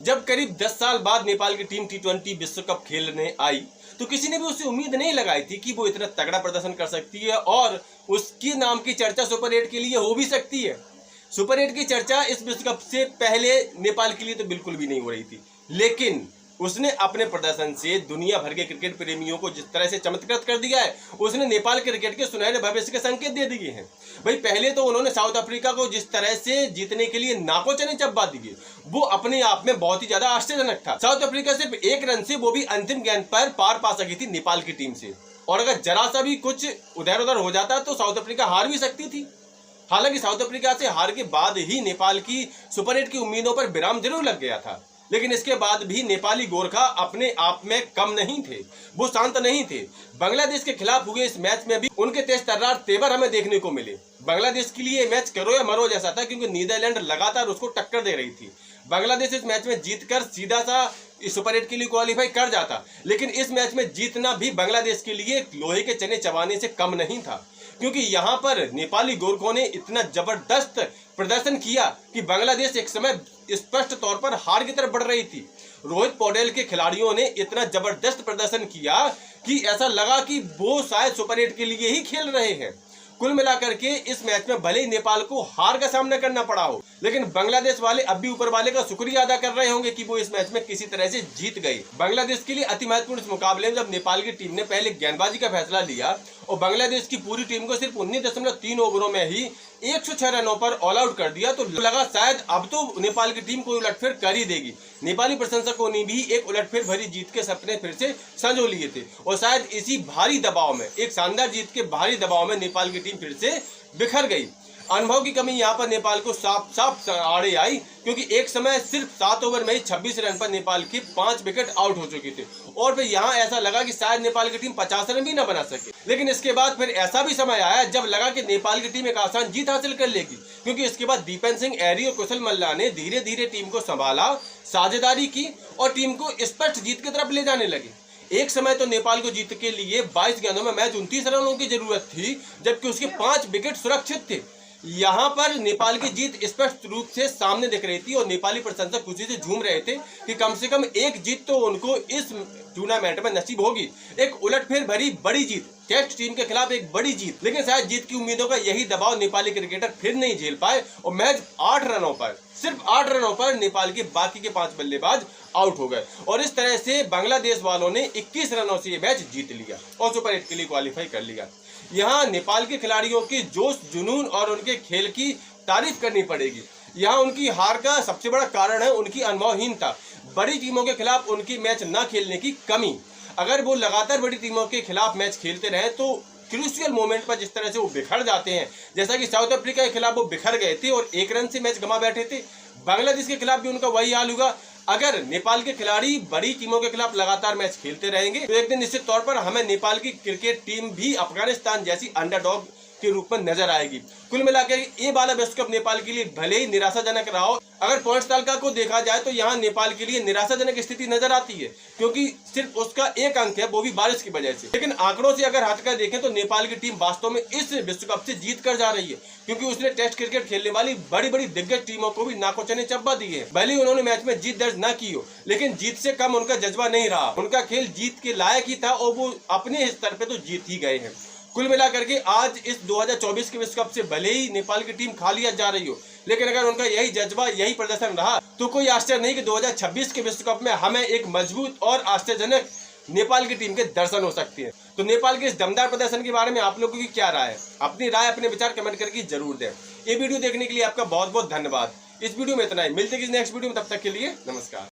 जब करीब 10 साल बाद नेपाल की टीम T20 विश्व कप खेलने आई तो किसी ने भी उससे उम्मीद नहीं लगाई थी कि वो इतना तगड़ा प्रदर्शन कर सकती है और उसके नाम की चर्चा सुपर 8 के लिए हो भी सकती है। सुपर 8 की चर्चा इस विश्व कप से पहले नेपाल के लिए तो बिल्कुल भी नहीं हो रही थी, लेकिन उसने अपने प्रदर्शन से दुनिया भर के क्रिकेट प्रेमियों को जिस तरह से चमत्कृत कर दिया है, उसने नेपाल क्रिकेट के सुनहरे भविष्य के संकेत दे दिए हैं। भाई पहले तो उन्होंने साउथ अफ्रीका को जिस तरह से जीतने के लिए नाको चने चबा दिए, वो अपने आप में बहुत ही ज्यादा आश्चर्यजनक था। साउथ अफ्रीका सिर्फ 1 रन से, वो भी अंतिम गेंद पर पार पा सकी थी नेपाल की टीम से, और अगर जरा सा भी कुछ उधर उधर हो जाता तो साउथ अफ्रीका हार भी सकती थी। हालांकि साउथ अफ्रीका से हार के बाद ही नेपाल की सुपर 8 की उम्मीदों पर विराम जरूर लग गया था, लेकिन इसके बाद भी नेपाली गोरखा अपने आप में कम नहीं थे, वो शांत नहीं थे। बांग्लादेश के खिलाफ हुए इस मैच में भी उनके तेज तर्रार तेवर हमें देखने को मिले। बांग्लादेश के लिए मैच करो या मरो जैसा था, क्योंकि नीदरलैंड लगातार उसको टक्कर दे रही थी। बांग्लादेश इस मैच में जीतकर सीधा सा सुपर 8 के लिए क्वालिफाई कर जाता, लेकिन इस मैच में जीतना भी बांग्लादेश के लिए लोहे के चने चबाने से कम नहीं था, क्योंकि यहाँ पर नेपाली गोरखों ने इतना जबरदस्त प्रदर्शन किया कि बांग्लादेश एक समय स्पष्ट तौर पर हार की तरफ बढ़ रही थी। रोहित पौडेल के खिलाड़ियों ने इतना जबरदस्त प्रदर्शन किया कि ऐसा लगा कि वो शायद सुपर 8 के लिए ही खेल रहे हैं। कुल मिलाकर के इस मैच में भले ही नेपाल को हार का सामना करना पड़ा हो, लेकिन बांग्लादेश वाले अब भी ऊपर वाले का शुक्रिया अदा कर रहे होंगे कि वो इस मैच में किसी तरह से जीत गए। बांग्लादेश के लिए अति महत्वपूर्ण इस मुकाबले में जब नेपाल की टीम ने पहले गेंदबाजी का फैसला लिया और बांग्लादेश की पूरी टीम को सिर्फ 19.3 ओवरों में ही 106 रनों पर ऑल आउट कर दिया, तो लगा शायद अब तो नेपाल की टीम कोई उलटफेर कर ही देगी। नेपाली प्रशंसकों ने भी एक उलटफेर भरी जीत के सपने फिर से संजो लिए थे, और शायद इसी भारी दबाव में, एक शानदार जीत के भारी दबाव में नेपाल की टीम फिर से बिखर गई। अनुभव की कमी यहाँ पर नेपाल को साफ साफ आड़े आई, क्योंकि एक समय सिर्फ 7 ओवर में ही 26 रन पर नेपाल की 5 विकेट आउट हो चुकी थी, और फिर यहाँ ऐसा लगा कि शायद नेपाल की टीम 50 रन भी न बना सके। लेकिन इसके बाद फिर ऐसा भी समय आया जब लगा कि नेपाल की टीम एक आसान जीत हासिल कर लेगी, क्योंकि इसके बाद दीपेन सिंह एरी और कुशल मल्ला ने धीरे धीरे टीम को संभाला, साझेदारी की और टीम को स्पष्ट जीत की तरफ ले जाने लगे। एक समय तो नेपाल को जीत के लिए 22 गेंदों में मैच 29 रनों की जरूरत थी, जबकि उसके 5 विकेट सुरक्षित थे। यहाँ पर नेपाल की जीत स्पष्ट रूप से सामने दिख रही थी और नेपाली प्रशंसक खुशी से झूम रहे थे कि कम से कम एक जीत तो उनको इस टूर्नामेंट में नसीब होगी। एक उलटफेर भरी बड़ी जीत, टेस्ट टीम के खिलाफ एक बड़ी जीत, लेकिन शायद जीत की उम्मीदों का यही दबाव नेपाली क्रिकेटर फिर नहीं झेल पाए और मैच 8 रनों पर, सिर्फ 8 रनों पर नेपाल के बाकी के 5 बल्लेबाज आउट हो गए, और इस तरह से बांग्लादेश वालों ने 21 रनों से ये मैच जीत लिया और सुपर 8 के लिए क्वालिफाई कर लिया। यहाँ नेपाल के खिलाड़ियों की जोश, जुनून और उनके खेल की तारीफ करनी पड़ेगी। यहाँ उनकी हार का सबसे बड़ा कारण है उनकी अनुभवहीनता, बड़ी टीमों के खिलाफ उनकी मैच न खेलने की कमी। अगर वो लगातार बड़ी टीमों के खिलाफ मैच खेलते रहे तो क्रूशियल मोमेंट पर जिस तरह से वो बिखर जाते हैं, जैसा कि साउथ अफ्रीका के खिलाफ वो बिखर गए थे और 1 रन से मैच गंवा बैठे थे, बांग्लादेश के खिलाफ भी उनका वही हाल होगा। अगर नेपाल के खिलाड़ी बड़ी टीमों के खिलाफ लगातार मैच खेलते रहेंगे तो एक दिन निश्चित तौर पर हमें नेपाल की क्रिकेट टीम भी अफगानिस्तान जैसी अंडरडॉग के रूप में नजर आएगी। कुल मिलाकर ये वाला विश्व कप नेपाल के लिए भले ही निराशाजनक रहा हो, अगर पॉइंट्स तालिका को देखा जाए तो यहाँ नेपाल के लिए निराशाजनक स्थिति नजर आती है, क्योंकि सिर्फ उसका 1 अंक है, वो भी बारिश की वजह से। लेकिन आंकड़ों से अगर हटकर देखें तो नेपाल की टीम वास्तव में इस विश्व कप से जीत कर जा रही है, क्योंकि उसने टेस्ट क्रिकेट खेलने वाली बड़ी बड़ी दिग्गज टीमों को भी नाको चने चब्बा दिए हैं। भले ही उन्होंने मैच में जीत दर्ज न की हो, लेकिन जीत से कम उनका जज्बा नहीं रहा। उनका खेल जीत के लायक ही था और वो अपने स्तर पे तो जीत ही गए हैं। कुल मिलाकर के आज इस 2024 के विश्व कप से भले ही नेपाल की टीम खाली जा रही हो, लेकिन अगर उनका यही जज्बा, यही प्रदर्शन रहा तो कोई आश्चर्य नहीं कि 2026 के विश्व कप में हमें एक मजबूत और आश्चर्यजनक नेपाल की टीम के दर्शन हो सकते हैं। तो नेपाल के इस दमदार प्रदर्शन के बारे में आप लोगों की क्या राय है? अपनी राय, अपने विचार कमेंट करके जरूर दें। ये वीडियो देखने के लिए आपका बहुत बहुत धन्यवाद। इस वीडियो में इतना ही, मिलते हैं किसी नेक्स्ट वीडियो में, तब तक के लिए नमस्कार।